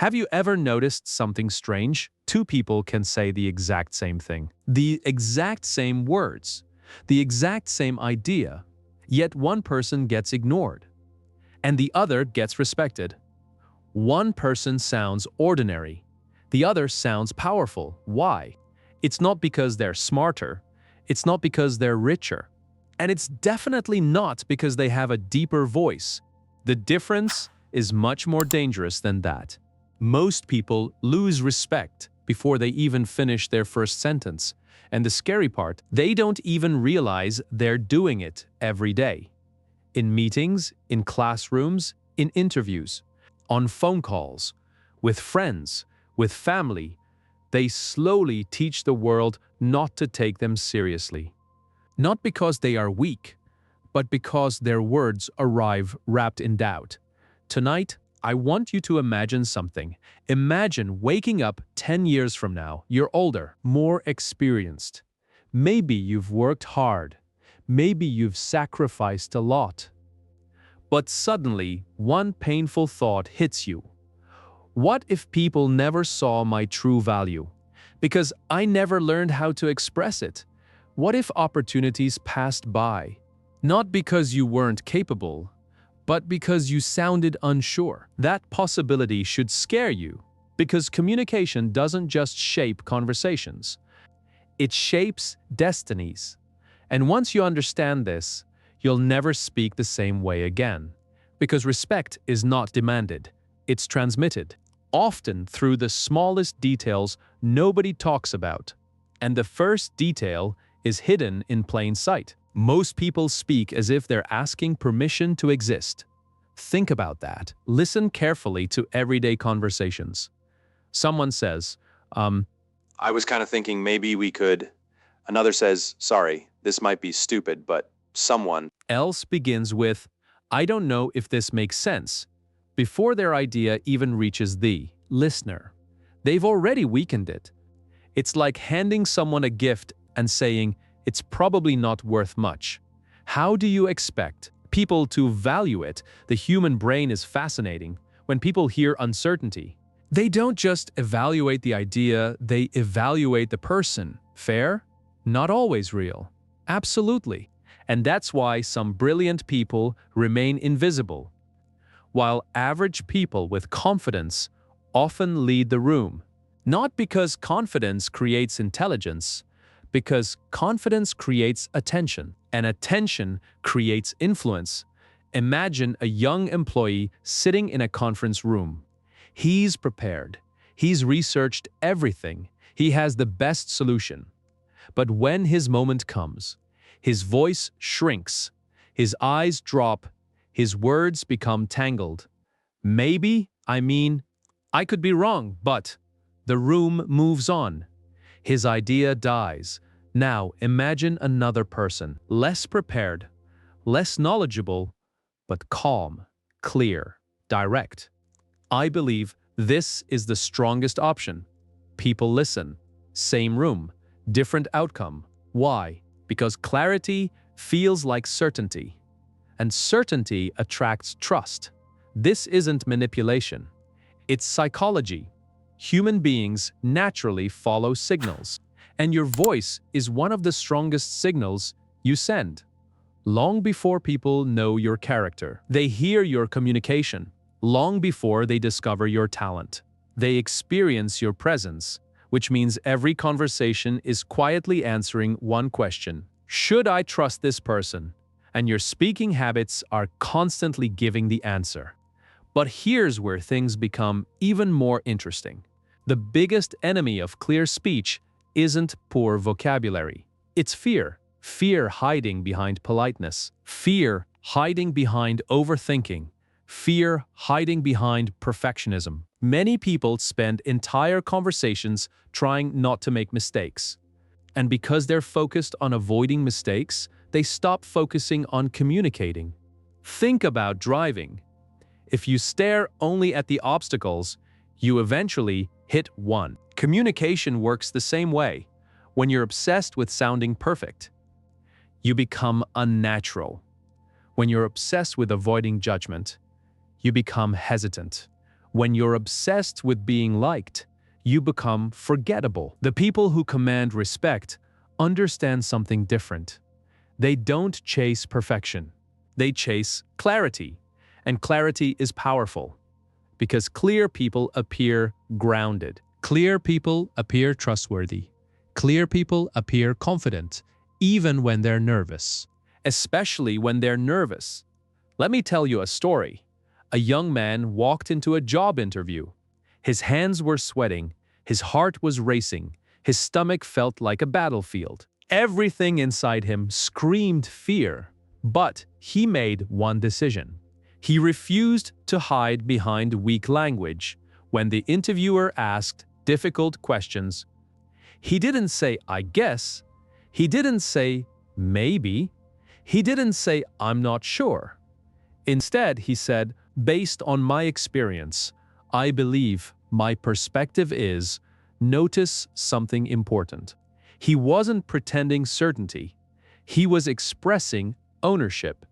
Have you ever noticed something strange? Two people can say the exact same thing, the exact same words, the exact same idea, yet one person gets ignored, and the other gets respected. One person sounds ordinary, the other sounds powerful. Why? It's not because they're smarter, it's not because they're richer, and it's definitely not because they have a deeper voice. The difference is much more dangerous than that. Most people lose respect before they even finish their first sentence, and the scary part, they don't even realize they're doing it every day. In meetings, in classrooms, in interviews, on phone calls, with friends, with family, they slowly teach the world not to take them seriously. Not because they are weak, but because their words arrive wrapped in doubt. Tonight, I want you to imagine something. Imagine waking up 10 years from now. You're older, more experienced. Maybe you've worked hard. Maybe you've sacrificed a lot. But suddenly, one painful thought hits you. What if people never saw my true value? Because I never learned how to express it. What if opportunities passed by? Not because you weren't capable, but because you sounded unsure. That possibility should scare you, because communication doesn't just shape conversations. It shapes destinies. And once you understand this, you'll never speak the same way again. Because respect is not demanded, it's transmitted. Often through the smallest details nobody talks about. And the first detail is hidden in plain sight. Most people speak as if they're asking permission to exist. Think about that. Listen carefully to everyday conversations. Someone says, I was kind of thinking maybe we could. Another says, sorry, this might be stupid, but someone else begins with, I don't know if this makes sense, before their idea even reaches the listener. They've already weakened it. It's like handing someone a gift and saying, it's probably not worth much. How do you expect people to value it? The human brain is fascinating. When people hear uncertainty, they don't just evaluate the idea, they evaluate the person. Fair? Not always real. Absolutely. And that's why some brilliant people remain invisible, while average people with confidence often lead the room. Not because confidence creates intelligence, because confidence creates attention, and attention creates influence. Imagine a young employee sitting in a conference room. He's prepared. He's researched everything. He has the best solution. But when his moment comes, his voice shrinks, his eyes drop, his words become tangled. Maybe, I could be wrong, but the room moves on. His idea dies. Now imagine another person, less prepared, less knowledgeable, but calm, clear, direct. I believe this is the strongest option. People listen. Same room, different outcome. Why? Because clarity feels like certainty, and certainty attracts trust. This isn't manipulation. It's psychology. Human beings naturally follow signals, and your voice is one of the strongest signals you send. Long before people know your character, they hear your communication. Long before they discover your talent, they experience your presence, which means every conversation is quietly answering one question. Should I trust this person? And your speaking habits are constantly giving the answer. But here's where things become even more interesting. The biggest enemy of clear speech isn't poor vocabulary. It's fear. Fear hiding behind politeness. Fear hiding behind overthinking. Fear hiding behind perfectionism. Many people spend entire conversations trying not to make mistakes. And because they're focused on avoiding mistakes, they stop focusing on communicating. Think about driving. If you stare only at the obstacles, you eventually hit one. Communication works the same way. When you're obsessed with sounding perfect, you become unnatural. When you're obsessed with avoiding judgment, you become hesitant. When you're obsessed with being liked, you become forgettable. The people who command respect understand something different. They don't chase perfection. They chase clarity. And clarity is powerful because clear people appear grounded. Clear people appear trustworthy. Clear people appear confident, even when they're nervous. Especially when they're nervous. Let me tell you a story. A young man walked into a job interview. His hands were sweating, his heart was racing, his stomach felt like a battlefield. Everything inside him screamed fear, but he made one decision. He refused to hide behind weak language. When the interviewer asked difficult questions, he didn't say, "I guess." He didn't say, "Maybe." He didn't say, "I'm not sure." Instead, he said, "Based on my experience, I believe my perspective is, notice something important." He wasn't pretending certainty. He was expressing ownership,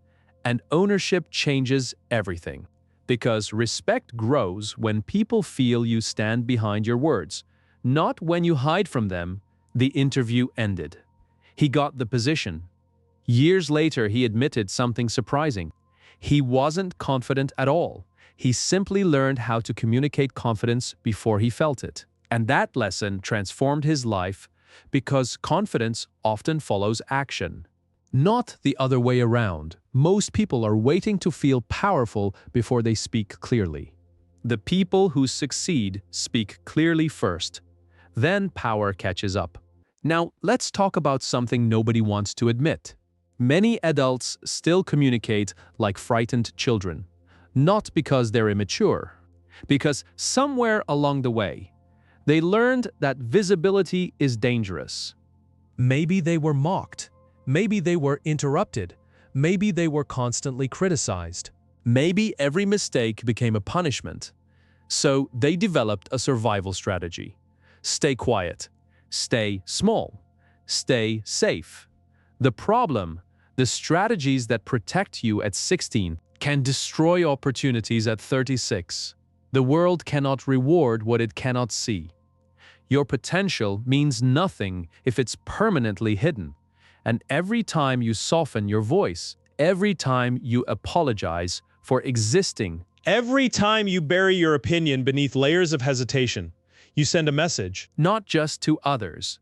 and ownership changes everything. Because respect grows when people feel you stand behind your words, not when you hide from them. The interview ended. He got the position. Years later, he admitted something surprising. He wasn't confident at all. He simply learned how to communicate confidence before he felt it. And that lesson transformed his life because confidence often follows action. Not the other way around. Most people are waiting to feel powerful before they speak clearly. The people who succeed speak clearly first. Then power catches up. Now, let's talk about something nobody wants to admit. Many adults still communicate like frightened children. Not because they're immature, because somewhere along the way, they learned that visibility is dangerous. Maybe they were mocked. Maybe they were interrupted. Maybe they were constantly criticized. Maybe every mistake became a punishment. So they developed a survival strategy. Stay quiet. Stay small. Stay safe. The problem, the strategies that protect you at 16 can destroy opportunities at 36. The world cannot reward what it cannot see. Your potential means nothing if it's permanently hidden. And every time you soften your voice, every time you apologize for existing, Every time you bury your opinion beneath layers of hesitation, you send a message. not just to others,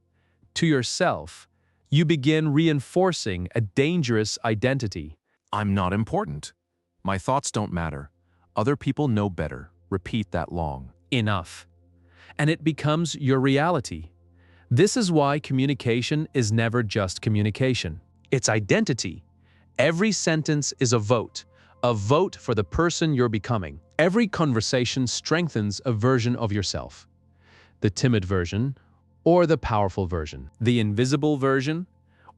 to yourself, you begin reinforcing a dangerous identity. I'm not important. My thoughts don't matter. Other people know better. Repeat that long. Enough. And it becomes your reality. This is why communication is never just communication. It's identity. Every sentence is a vote for the person you're becoming. Every conversation strengthens a version of yourself. The timid version, or the powerful version. The invisible version,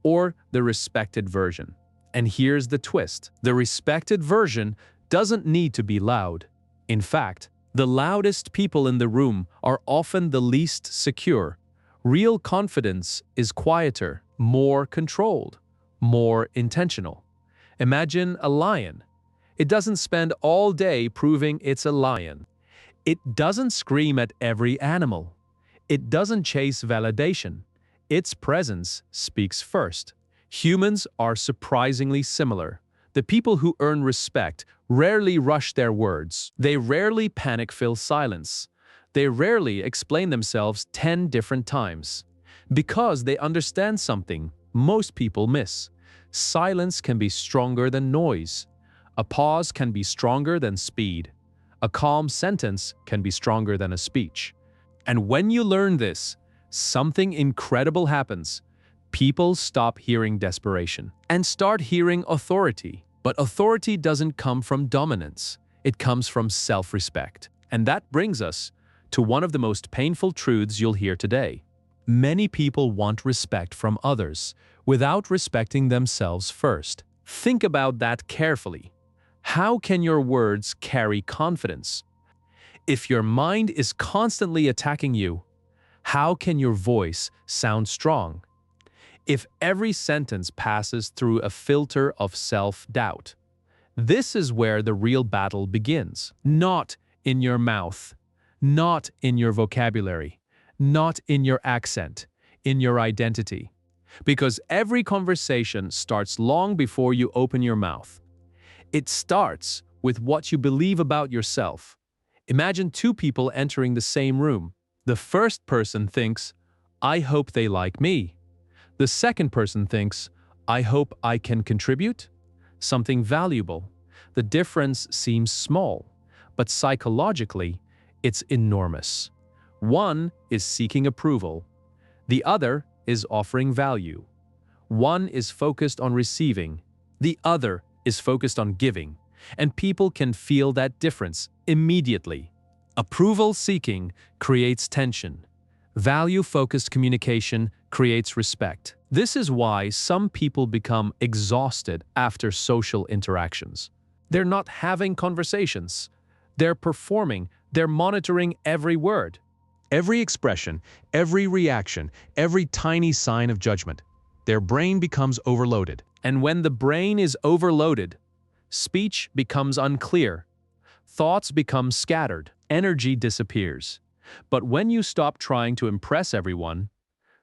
or the respected version. And here's the twist. The respected version doesn't need to be loud. In fact, the loudest people in the room are often the least secure. Real confidence is quieter, more controlled, more intentional. Imagine a lion. It doesn't spend all day proving it's a lion. It doesn't scream at every animal. It doesn't chase validation. Its presence speaks first. Humans are surprisingly similar. The people who earn respect rarely rush their words. They rarely panic-fill silence. They rarely explain themselves 10 different times. Because they understand something most people miss. Silence can be stronger than noise. A pause can be stronger than speed. A calm sentence can be stronger than a speech. And when you learn this, something incredible happens. People stop hearing desperation and start hearing authority. But authority doesn't come from dominance. It comes from self-respect. And that brings us to one of the most painful truths you'll hear today. Many people want respect from others without respecting themselves first. Think about that carefully. How can your words carry confidence? If your mind is constantly attacking you, how can your voice sound strong? If every sentence passes through a filter of self-doubt, this is where the real battle begins. Not in your mouth, not in your vocabulary, not in your accent, in your identity. Because every conversation starts long before you open your mouth. It starts with what you believe about yourself. Imagine two people entering the same room. The first person thinks, I hope they like me. The second person thinks, I hope I can contribute something valuable. The difference seems small, but psychologically, it's enormous. One is seeking approval. The other is offering value. One is focused on receiving. The other is focused on giving. And people can feel that difference immediately. Approval seeking creates tension. Value-focused communication creates respect. This is why some people become exhausted after social interactions. They're not having conversations. They're performing. They're monitoring every word. Every expression, every reaction, every tiny sign of judgment. Their brain becomes overloaded. And when the brain is overloaded, speech becomes unclear. Thoughts become scattered. Energy disappears. But when you stop trying to impress everyone,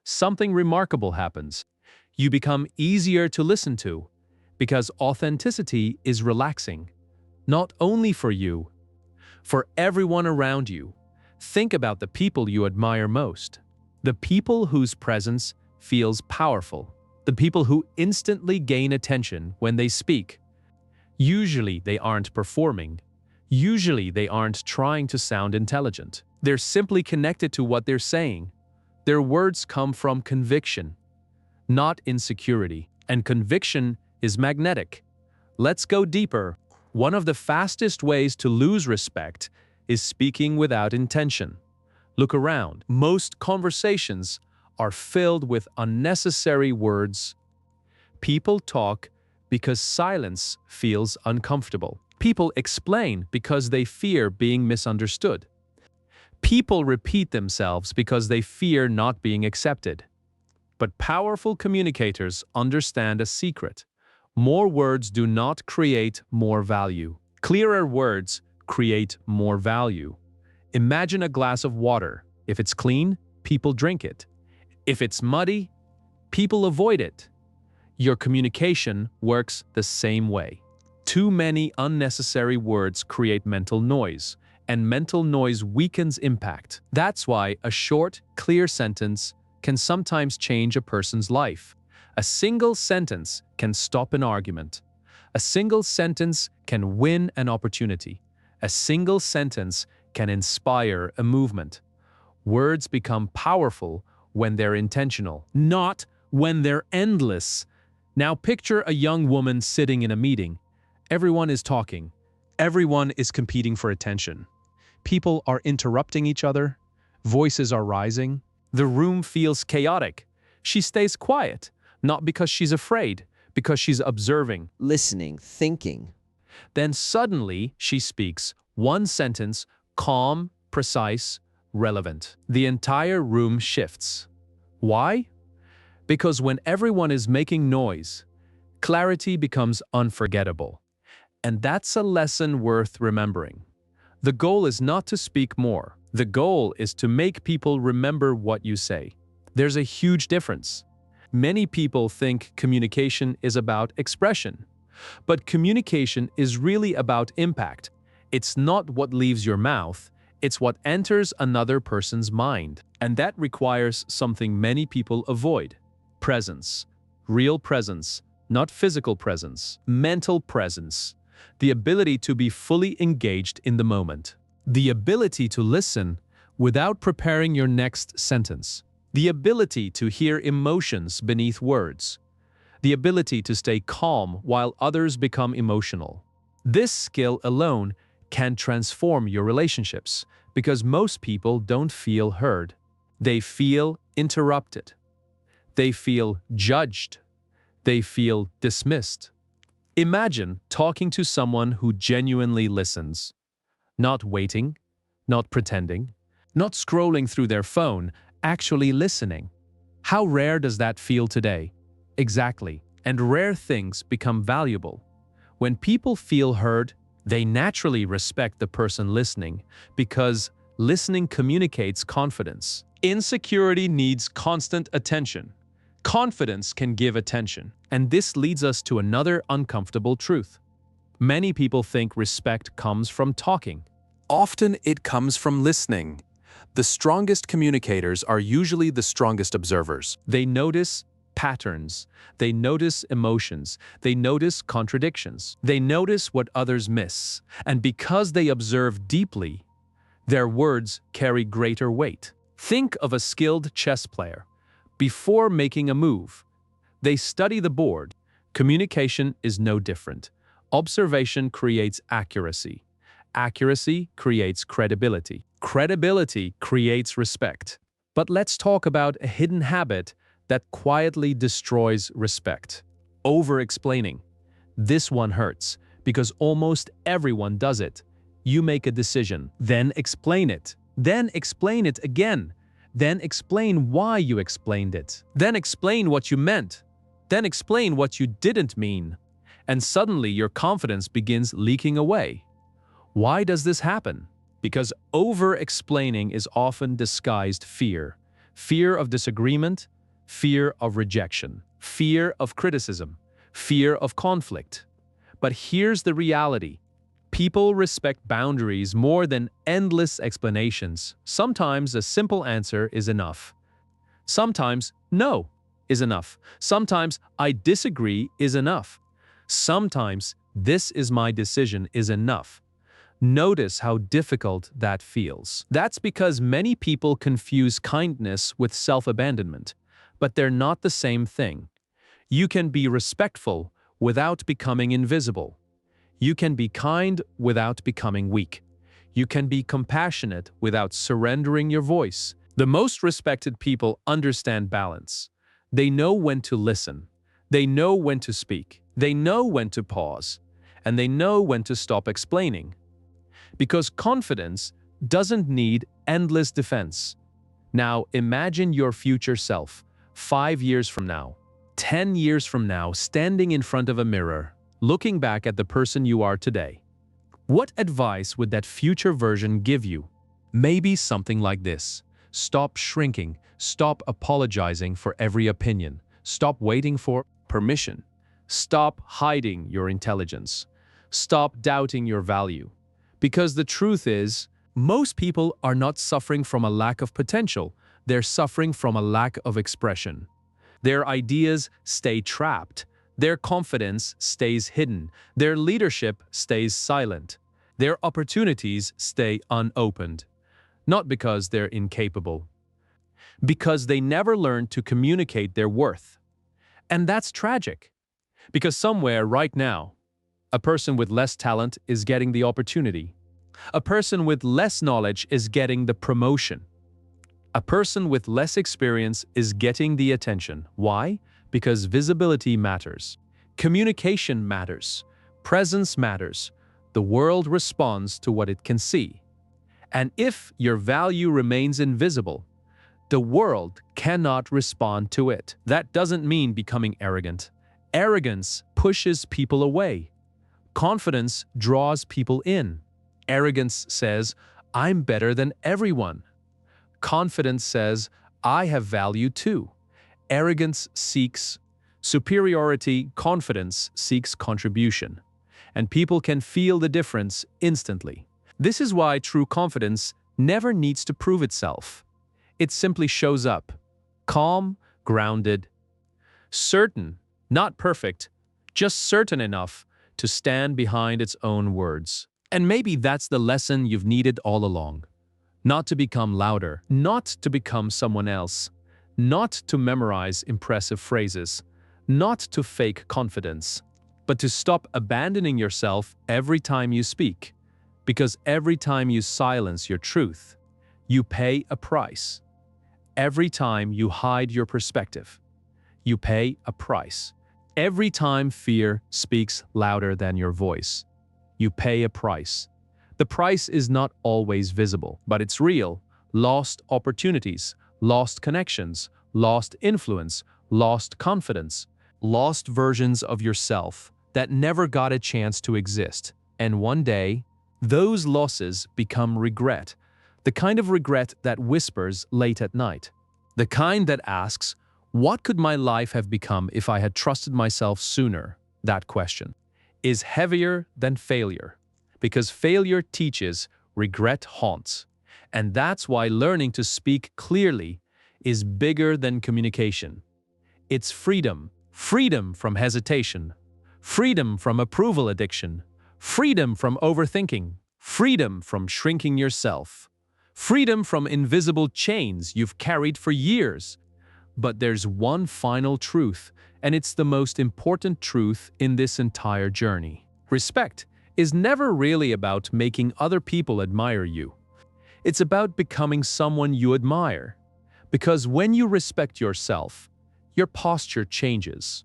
something remarkable happens. You become easier to listen to because authenticity is relaxing, not only for you, for everyone around you. Think about the people you admire most, the people whose presence feels powerful, the people who instantly gain attention when they speak. Usually they aren't performing. Usually they aren't trying to sound intelligent. They're simply connected to what they're saying. Their words come from conviction, not insecurity. And conviction is magnetic. Let's go deeper. One of the fastest ways to lose respect is speaking without intention. Look around. Most conversations are filled with unnecessary words. People talk because silence feels uncomfortable. People explain because they fear being misunderstood. People repeat themselves because they fear not being accepted. But powerful communicators understand a secret. More words do not create more value. Clearer words create more value. Imagine a glass of water. If it's clean, people drink it. If it's muddy, people avoid it. Your communication works the same way. Too many unnecessary words create mental noise, and mental noise weakens impact. That's why a short, clear sentence can sometimes change a person's life. A single sentence can stop an argument. A single sentence can win an opportunity. A single sentence can inspire a movement. Words become powerful when they're intentional, not when they're endless. Now picture a young woman sitting in a meeting. Everyone is talking. Everyone is competing for attention. People are interrupting each other. Voices are rising. The room feels chaotic. She stays quiet, not because she's afraid, because she's observing, listening, thinking. Then suddenly she speaks one sentence, calm, precise, relevant. The entire room shifts. Why? Because when everyone is making noise, clarity becomes unforgettable. And that's a lesson worth remembering. The goal is not to speak more. The goal is to make people remember what you say. There's a huge difference. Many people think communication is about expression. But communication is really about impact. It's not what leaves your mouth, it's what enters another person's mind. And that requires something many people avoid. Presence. Real presence, not physical presence. Mental presence. The ability to be fully engaged in the moment. The ability to listen without preparing your next sentence. The ability to hear emotions beneath words. The ability to stay calm while others become emotional. This skill alone can transform your relationships because most people don't feel heard. They feel interrupted. They feel judged. They feel dismissed. Imagine talking to someone who genuinely listens, not waiting, not pretending, not scrolling through their phone, actually listening. How rare does that feel today? Exactly. And rare things become valuable. When people feel heard, They naturally respect the person listening because listening communicates confidence. Insecurity needs constant attention. Confidence can give attention. And this leads us to another uncomfortable truth. Many people think respect comes from talking. Often it comes from listening. The strongest communicators are usually the strongest observers. They notice patterns. They notice emotions. They notice contradictions. They notice what others miss. And because they observe deeply, their words carry greater weight. Think of a skilled chess player. Before making a move, they study the board. Communication is no different. Observation creates accuracy. Accuracy creates credibility. Credibility creates respect. But let's talk about a hidden habit that quietly destroys respect. Over-explaining. This one hurts because almost everyone does it. You make a decision, then explain it. Then explain it again. Then explain why you explained it. Then explain what you meant. Then explain what you didn't mean. And suddenly your confidence begins leaking away. Why does this happen? Because over-explaining is often disguised fear. Fear of disagreement, fear of rejection, fear of criticism, fear of conflict. But here's the reality. People respect boundaries more than endless explanations. Sometimes a simple answer is enough. Sometimes no is enough. Sometimes I disagree is enough. Sometimes this is my decision is enough. Notice how difficult that feels. That's because many people confuse kindness with self-abandonment, but they're not the same thing. You can be respectful without becoming invisible. You can be kind without becoming weak. You can be compassionate without surrendering your voice. The most respected people understand balance. They know when to listen. They know when to speak. They know when to pause. And they know when to stop explaining. Because confidence doesn't need endless defense. Now imagine your future self, 5 years from now, 10 years from now, standing in front of a mirror, looking back at the person you are today. What advice would that future version give you? Maybe something like this. Stop shrinking. Stop apologizing for every opinion. Stop waiting for permission. Stop hiding your intelligence. Stop doubting your value. Because the truth is, most people are not suffering from a lack of potential. They're suffering from a lack of expression. Their ideas stay trapped. Their confidence stays hidden. Their leadership stays silent. Their opportunities stay unopened. Not because they're incapable. Because they never learned to communicate their worth. And that's tragic. Because somewhere right now, a person with less talent is getting the opportunity. A person with less knowledge is getting the promotion. A person with less experience is getting the attention. Why? Because visibility matters. Communication matters. Presence matters. The world responds to what it can see. And if your value remains invisible, the world cannot respond to it. That doesn't mean becoming arrogant. Arrogance pushes people away. Confidence draws people in. Arrogance says, I'm better than everyone. Confidence says, I have value too. Arrogance seeks superiority. Confidence seeks contribution. And people can feel the difference instantly. This is why true confidence never needs to prove itself. It simply shows up, calm, grounded, certain, not perfect, just certain enough to stand behind its own words. And maybe that's the lesson you've needed all along. Not to become louder, not to become someone else, not to memorize impressive phrases, not to fake confidence, but to stop abandoning yourself every time you speak. Because every time you silence your truth, you pay a price. Every time you hide your perspective, you pay a price. Every time fear speaks louder than your voice, you pay a price. The price is not always visible, but it's real. Lost opportunities, lost connections, lost influence, lost confidence, lost versions of yourself that never got a chance to exist. And one day, those losses become regret. The kind of regret that whispers late at night. The kind that asks, what could my life have become if I had trusted myself sooner? That question is heavier than failure. Because failure teaches, regret haunts. And that's why learning to speak clearly is bigger than communication. It's freedom. Freedom from hesitation. Freedom from approval addiction. Freedom from overthinking. Freedom from shrinking yourself. Freedom from invisible chains you've carried for years. But there's one final truth, and it's the most important truth in this entire journey. Respect is never really about making other people admire you. It's about becoming someone you admire. Because when you respect yourself, your posture changes.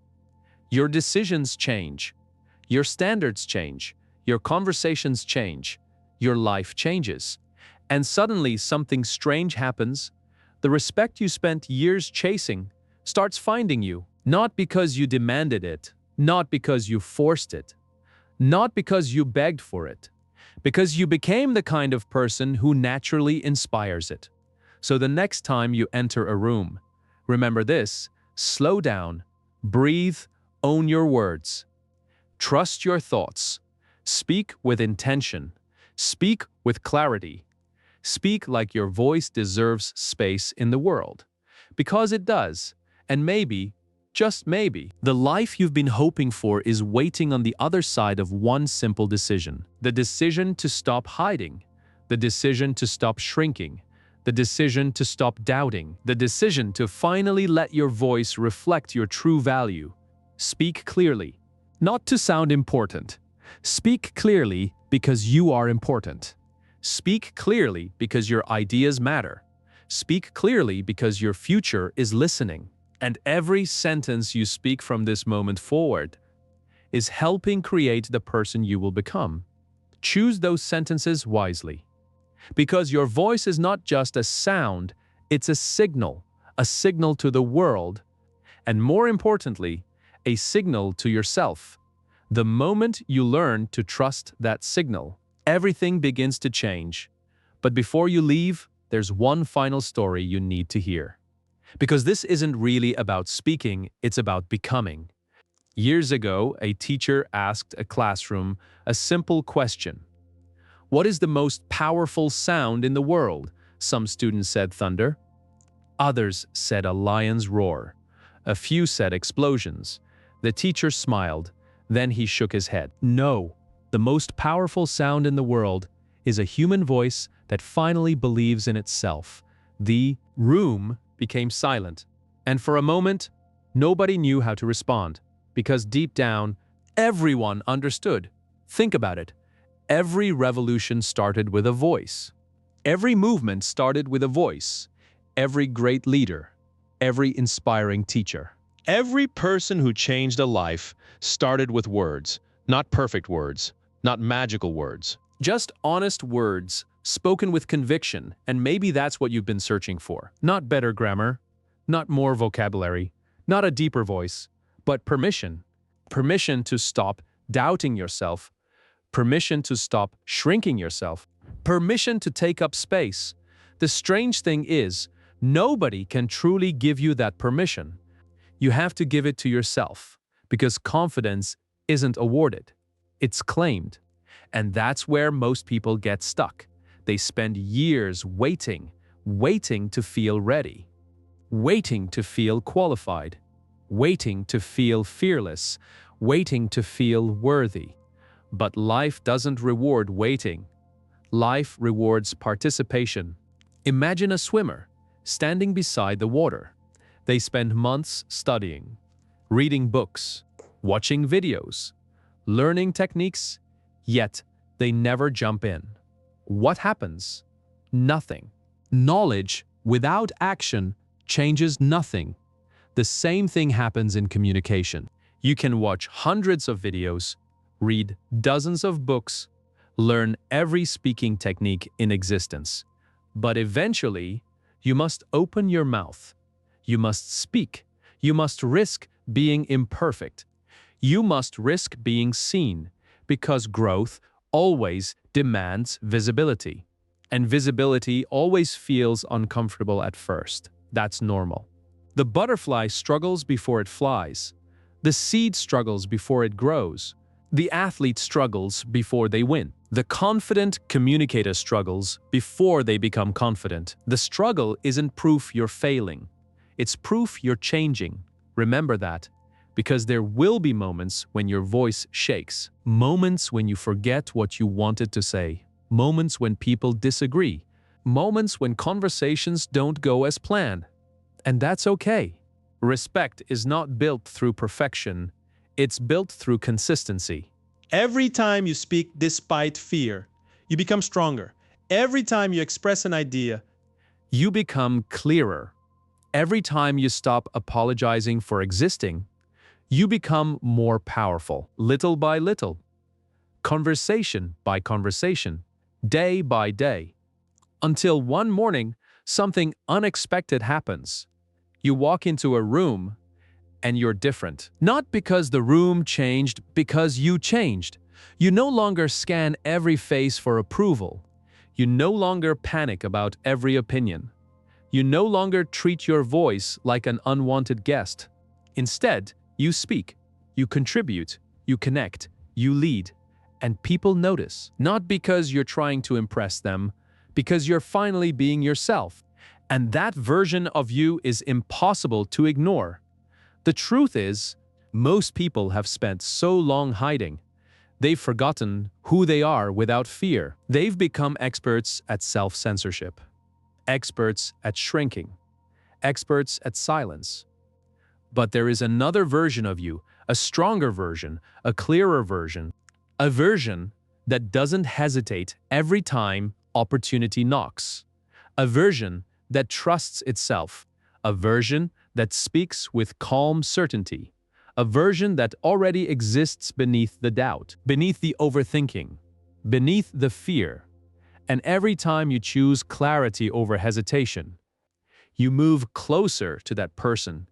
Your decisions change. Your standards change. Your conversations change. Your life changes. And suddenly something strange happens. The respect you spent years chasing starts finding you, not because you demanded it, not because you forced it, not because you begged for it, because you became the kind of person who naturally inspires it. So the next time you enter a room, remember this: slow down, breathe, own your words. Trust your thoughts. Speak with intention. Speak with clarity. Speak like your voice deserves space in the world. Because it does. And maybe, just maybe, the life you've been hoping for is waiting on the other side of one simple decision. The decision to stop hiding. The decision to stop shrinking. The decision to stop doubting. The decision to finally let your voice reflect your true value. Speak clearly. Not to sound important. Speak clearly because you are important. Speak clearly because your ideas matter. Speak clearly because your future is listening. And every sentence you speak from this moment forward is helping create the person you will become. Choose those sentences wisely. Because your voice is not just a sound, it's a signal to the world, and more importantly, a signal to yourself. The moment you learn to trust that signal, everything begins to change. But before you leave, there's one final story you need to hear. Because this isn't really about speaking, it's about becoming. Years ago, a teacher asked a classroom a simple question. What is the most powerful sound in the world? Some students said thunder. Others said a lion's roar. A few said explosions. The teacher smiled. Then he shook his head. No, the most powerful sound in the world is a human voice that finally believes in itself. The room became silent. And for a moment, nobody knew how to respond. Because deep down, everyone understood. Think about it. Every revolution started with a voice. Every movement started with a voice. Every great leader. Every inspiring teacher. Every person who changed a life started with words, not perfect words, not magical words. Just honest words, spoken with conviction, and maybe that's what you've been searching for. Not better grammar, not more vocabulary, not a deeper voice, but permission. Permission to stop doubting yourself. Permission to stop shrinking yourself. Permission to take up space. The strange thing is, nobody can truly give you that permission. You have to give it to yourself, because confidence isn't awarded. It's claimed. And that's where most people get stuck. They spend years waiting to feel ready, waiting to feel qualified, waiting to feel fearless, waiting to feel worthy. But life doesn't reward waiting. Life rewards participation. Imagine a swimmer standing beside the water. They spend months studying, reading books, watching videos, learning techniques, yet they never jump in. What happens? Nothing. Knowledge without action changes nothing. The same thing happens in communication. You can watch hundreds of videos, read dozens of books, learn every speaking technique in existence. But eventually, you must open your mouth. You must speak. You must risk being imperfect. You must risk being seen, because growth always demands visibility. And visibility always feels uncomfortable at first. That's normal. The butterfly struggles before it flies. The seed struggles before it grows. The athlete struggles before they win. The confident communicator struggles before they become confident. The struggle isn't proof you're failing. It's proof you're changing. Remember that, because there will be moments when your voice shakes. Moments when you forget what you wanted to say. Moments when people disagree. Moments when conversations don't go as planned. And that's okay. Respect is not built through perfection. It's built through consistency. Every time you speak despite fear, you become stronger. Every time you express an idea, You become clearer. Every time you stop apologizing for existing, you become more powerful, little by little. Conversation by conversation, day by day. Until one morning, something unexpected happens. You walk into a room and you're different. Not because the room changed, because you changed. You no longer scan every face for approval. You no longer panic about every opinion. You no longer treat your voice like an unwanted guest. Instead, you speak, you contribute, you connect, you lead, and people notice. Not because you're trying to impress them, because you're finally being yourself. And that version of you is impossible to ignore. The truth is, most people have spent so long hiding. They've forgotten who they are without fear. They've become experts at self-censorship, experts at shrinking, experts at silence. But there is another version of you, a stronger version, a clearer version, a version that doesn't hesitate every time opportunity knocks, a version that trusts itself, a version that speaks with calm certainty, a version that already exists beneath the doubt, beneath the overthinking, beneath the fear. And every time you choose clarity over hesitation, you move closer to that person.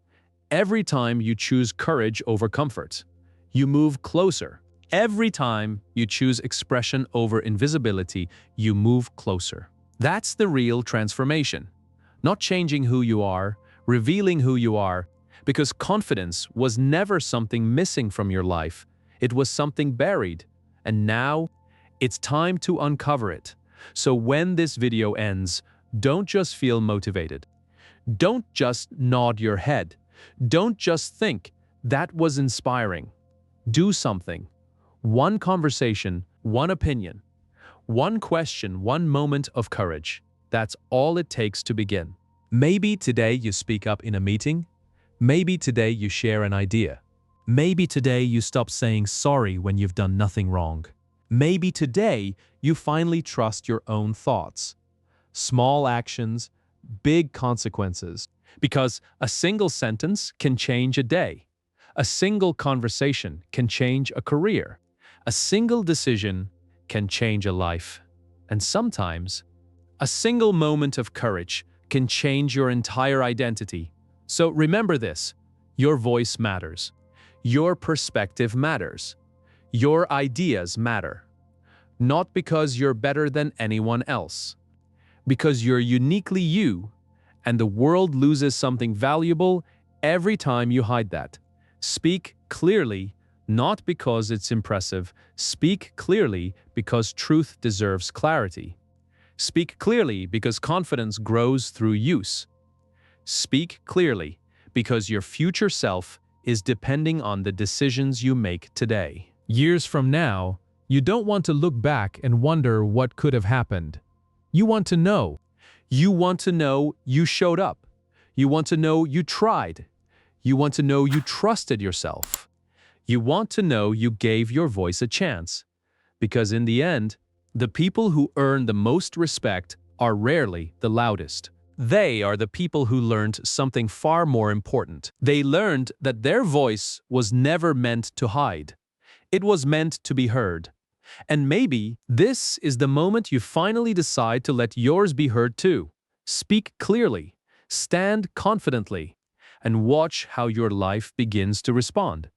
Every time you choose courage over comfort, you move closer. Every time you choose expression over invisibility, you move closer. That's the real transformation. Not changing who you are, revealing who you are, because confidence was never something missing from your life. It was something buried. And now, it's time to uncover it. So when this video ends, don't just feel motivated. Don't just nod your head. Don't just think, that was inspiring. Do something. One conversation, one opinion, one question, one moment of courage. That's all it takes to begin. Maybe today you speak up in a meeting. Maybe today you share an idea. Maybe today you stop saying sorry when you've done nothing wrong. Maybe today you finally trust your own thoughts. Small actions, big consequences. Because a single sentence can change a day. A single conversation can change a career. A single decision can change a life. And sometimes, a single moment of courage can change your entire identity. So remember this, your voice matters. Your perspective matters. Your ideas matter. Not because you're better than anyone else. Because you're uniquely you, and the world loses something valuable every time you hide that. Speak clearly, not because it's impressive. Speak clearly because truth deserves clarity. Speak clearly because confidence grows through use. Speak clearly because your future self is depending on the decisions you make today. Years from now, you don't want to look back and wonder what could have happened. You want to know. You want to know you showed up. You want to know you tried. You want to know you trusted yourself. You want to know you gave your voice a chance. Because in the end, the people who earn the most respect are rarely the loudest. They are the people who learned something far more important. They learned that their voice was never meant to hide. It was meant to be heard. And maybe this is the moment you finally decide to let yours be heard too. Speak clearly, stand confidently, and watch how your life begins to respond.